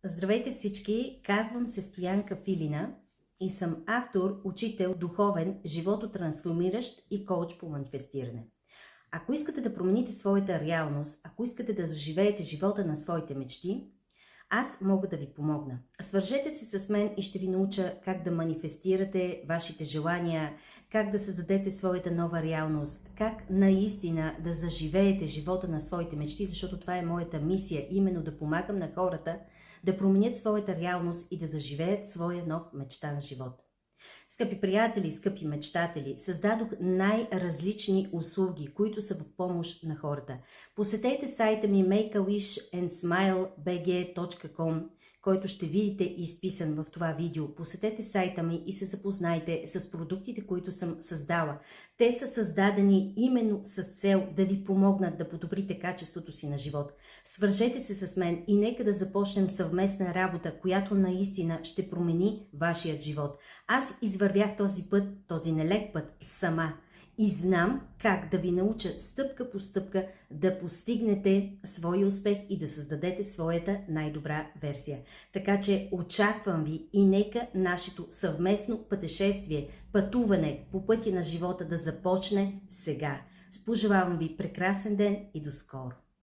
Здравейте всички! Казвам се Стоянка Филина и съм автор, учител, духовен, живототрансформиращ и коуч по манифестиране. Ако искате да промените своята реалност, ако искате да заживеете живота на своите мечти, аз мога да ви помогна. Свържете се с мен и ще ви науча как да манифестирате вашите желания, как да създадете своята нова реалност, как наистина да заживеете живота на своите мечти, защото това е моята мисия, именно да помагам на хората да променят своята реалност и да заживеят своя нов мечтан живот. Скъпи приятели, скъпи мечтатели, създадох най-различни услуги, които са в помощ на хората. Посетете сайта ми makeawishandsmilebg.com, който ще видите изписан в това видео. Посетете сайта ми и се запознайте с продуктите, които съм създала. Те са създадени именно с цел да ви помогнат да подобрите качеството си на живот. Свържете се с мен и нека да започнем съвместна работа, която наистина ще промени вашият живот. Аз извървях този път, този нелек път сама. И знам как да ви науча стъпка по стъпка да постигнете своя успех и да създадете своята най-добра версия. Така че очаквам ви и нека нашето съвместно пътешествие, пътуване по пътя на живота да започне сега. Пожелавам ви прекрасен ден и до скоро!